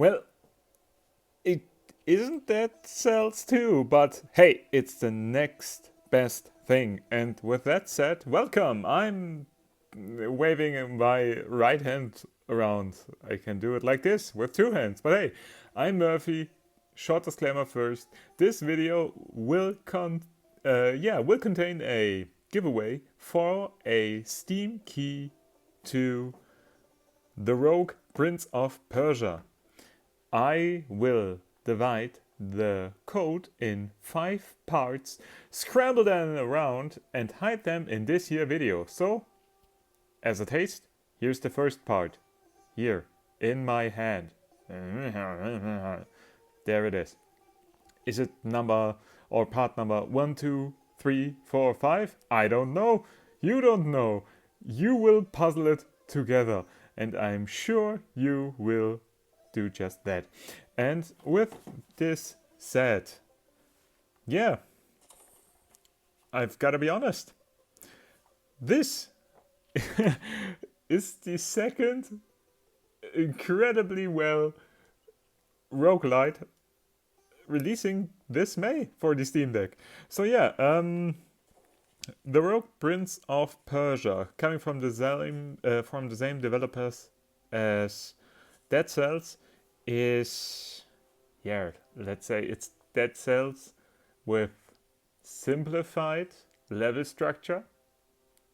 Well, it isn't that sells too, but hey, it's the next best thing. And with that said, welcome. I'm waving my right hand around. I can do it like this with two hands. But hey, I'm Murphy. Short disclaimer first. This video will contain a giveaway for a Steam key to the Rogue Prince of Persia. I will divide the code in 5 parts, scramble them around and hide them in this here video. So, as a taste, here's the first part. Here, in my hand. There it is. Is it number or part number 1, 2, 3, 4, 5? I don't know. You don't know. You will puzzle it together. And I'm sure you will do just that. And with this said, yeah, I've got to be honest. This is the second incredibly well roguelite releasing this May for the Steam Deck. So yeah, the Rogue Prince of Persia, coming from the same developers as Dead Cells, is, yeah, let's say it's Dead Cells with simplified level structure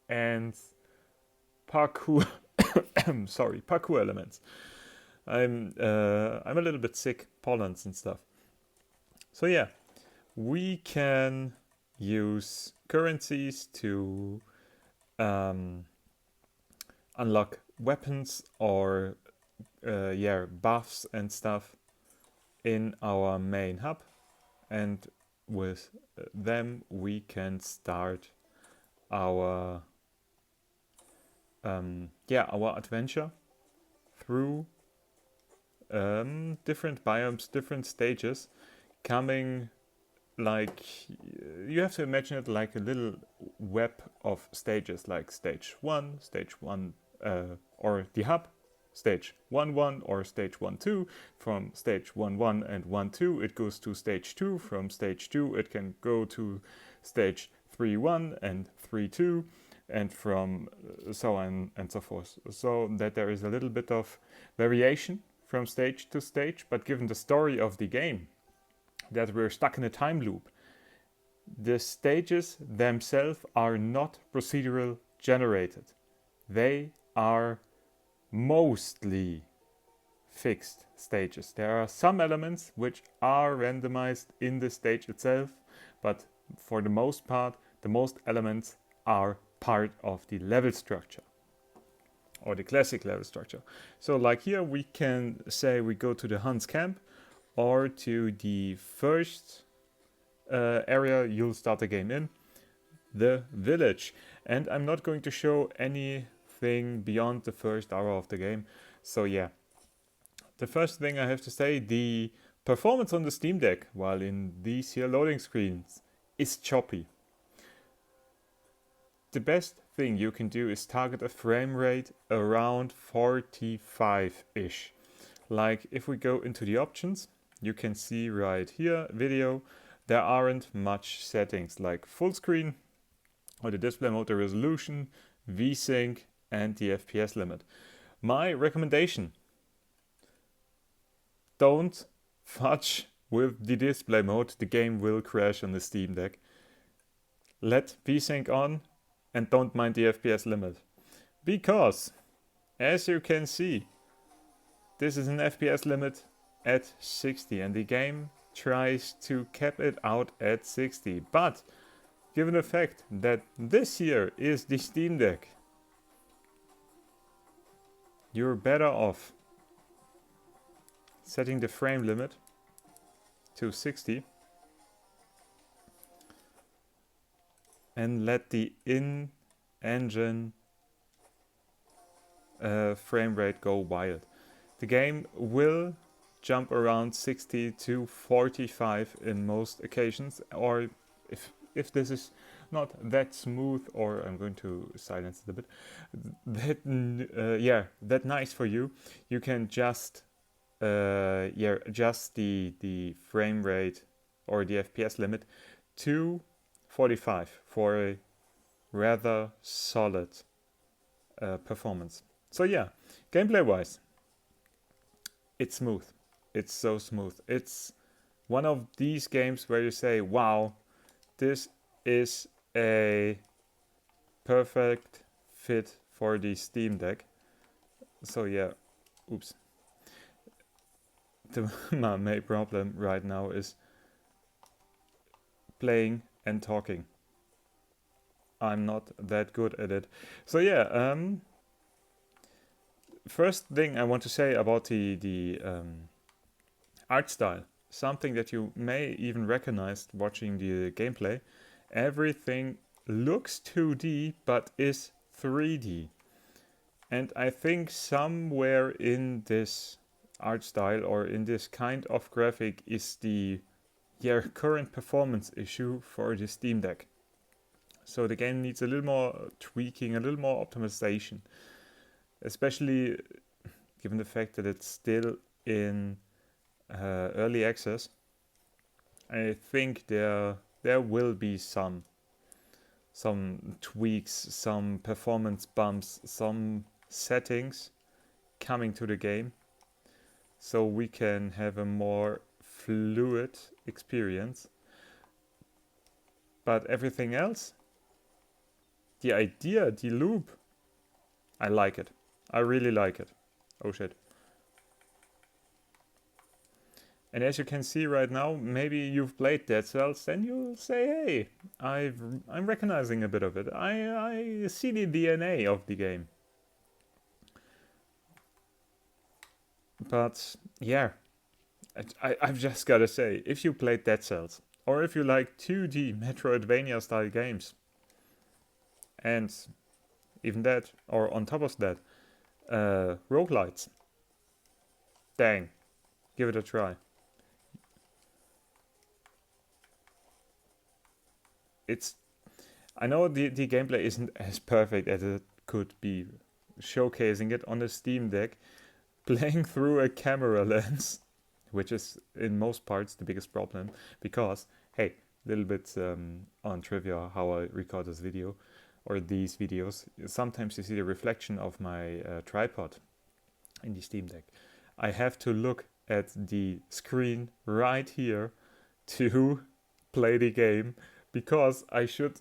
and parkour parkour elements. I'm a little bit sick, pollens and stuff. So yeah, we can use currencies to unlock weapons or buffs and stuff in our main hub, and with them we can start our adventure through different biomes, different stages, coming like, you have to imagine it like a little web of stages, like stage 1, or the hub, stage 1-1 or stage 1-2. From stage 1-1 and 1-2 it goes to stage 2. From stage 2 it can go to stage 3-1 and 3-2, and from so on and so forth. So that there is a little bit of variation from stage to stage, but given the story of the game, that we're stuck in a time loop, the stages themselves are not procedural generated. They are mostly fixed stages. There are some elements which are randomized in the stage itself, but for the most part, the most elements are part of the level structure, or the classic level structure. So like here we can say we go to the Hun's camp, or to the first area you'll start the game in, the village. And I'm not going to show anything beyond the first hour of the game. So yeah, the first thing I have to say, the performance on the Steam Deck while in these here loading screens is choppy. The best thing you can do is target a frame rate around 45-ish. Like if we go into the options, you can see right here, video, there aren't much settings like full screen or the display mode, the resolution, VSync and the FPS limit. My recommendation, don't fudge with the display mode, the game will crash on the Steam Deck. Let VSync on and don't mind the FPS limit. Because, as you can see, this is an FPS limit at 60 and the game tries to cap it out at 60. But given the fact that this here is the Steam Deck, you're better off setting the frame limit to 60 and let the in-engine frame rate go wild. The game will jump around 60 to 45 in most occasions, or if this is not that smooth, or I'm going to silence it a bit, that nice for you, you can just yeah, adjust the frame rate or the FPS limit to 45 for a rather solid performance. So yeah, gameplay wise, it's smooth. It's so smooth. It's one of these games where you say, wow, this is a perfect fit for the Steam Deck. So yeah, oops. My main problem right now is playing and talking. I'm not that good at it. So yeah, first thing I want to say about the art style, something that you may even recognize watching the gameplay. Everything looks 2D but is 3D. And I think somewhere in this art style or in this kind of graphic is the current performance issue for the Steam Deck. So the game needs a little more tweaking, a little more optimization, especially given the fact that it's still in early access. I think there will be some tweaks, some performance bumps, some settings coming to the game, so we can have a more fluid experience. But everything else, the idea, the loop, I like it. I really like it. Oh shit. And as you can see right now, maybe you've played Dead Cells, then you'll say, hey, I'm recognizing a bit of it. I see the DNA of the game. But yeah, I've just gotta say, if you played Dead Cells, or if you like 2D Metroidvania style games, and even that, or on top of that, roguelites, dang, give it a try. I know the gameplay isn't as perfect as it could be, showcasing it on the Steam Deck, playing through a camera lens, which is in most parts the biggest problem, because, hey, little bit on trivia how I record this video, or these videos. Sometimes you see the reflection of my tripod in the Steam Deck. I have to look at the screen right here to play the game, because I should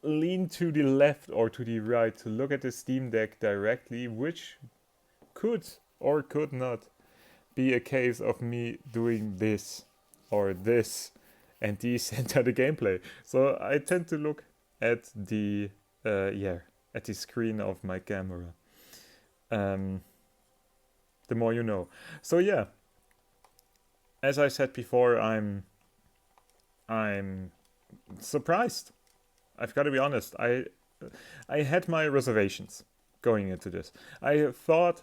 lean to the left or to the right to look at the Steam Deck directly, which could or could not be a case of me doing this or this, and these enter the gameplay. So I tend to look at the at the screen of my camera. The more you know. So yeah, as I said before, I'm surprised. I've got to be honest. I had my reservations going into this. I thought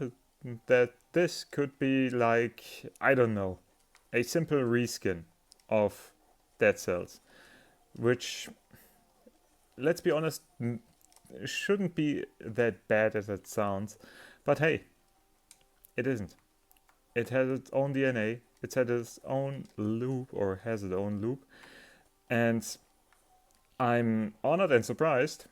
that this could be like, I don't know, a simple reskin of Dead Cells, which, let's be honest, shouldn't be that bad as it sounds. But hey, it isn't. It has its own DNA. It has its own loop, or has its own loop. And I'm honored and surprised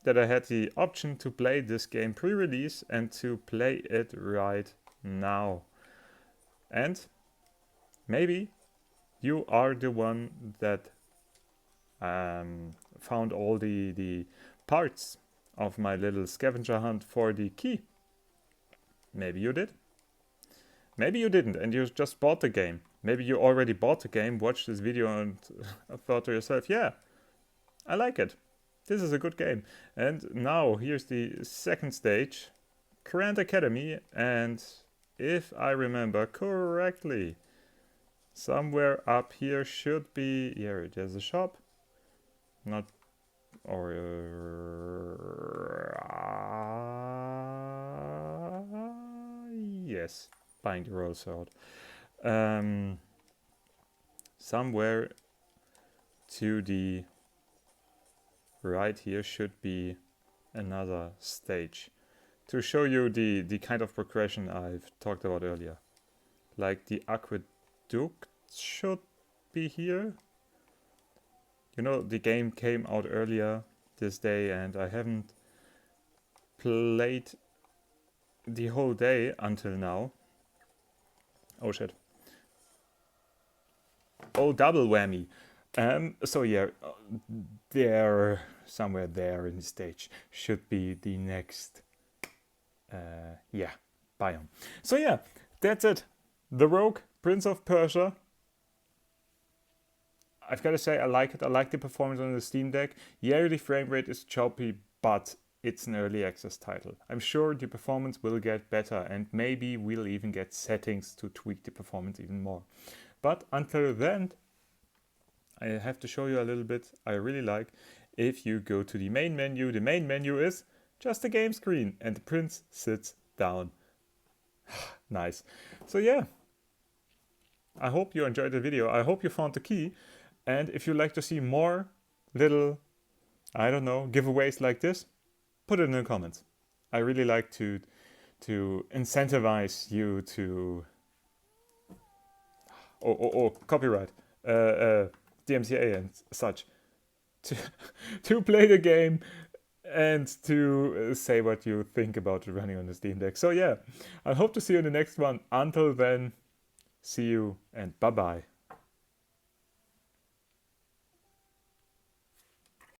that I had the option to play this game pre-release and to play it right now. And maybe you are the one that found all the parts of my little scavenger hunt for the key. Maybe you did. Maybe you didn't, and you just bought the game. Maybe you already bought the game, watched this video, and thought to yourself, yeah, I like it. This is a good game. And now, here's the second stage, Grand Academy, and if I remember correctly, somewhere up here should be, here, there's a shop. Not, or, yes, buying the roll sword. Somewhere to the right here should be another stage to show you the kind of progression I've talked about earlier. like the aqueduct should be here. You know, the game came out earlier this day and I haven't played the whole day until now. Oh shit. Oh, double whammy. So yeah, there, somewhere there in the stage should be the next, yeah, biome. So yeah, that's it. The Rogue, Prince of Persia. I've got to say, I like it. I like the performance on the Steam Deck. Yeah, the frame rate is choppy, but it's an early access title. I'm sure the performance will get better, and maybe we'll even get settings to tweak the performance even more. But until then, I have to show you a little bit I really like. If you go to the main menu is just a game screen, and the prince sits down. Nice. So yeah, I hope you enjoyed the video. I hope you found the key. And if you'd like to see more little, I don't know, giveaways like this, put it in the comments. I really like to incentivize you to... copyright. DMCA and such. To play the game and to say what you think about it running on the Steam Deck. So yeah, I hope to see you in the next one. Until then, see you and bye-bye.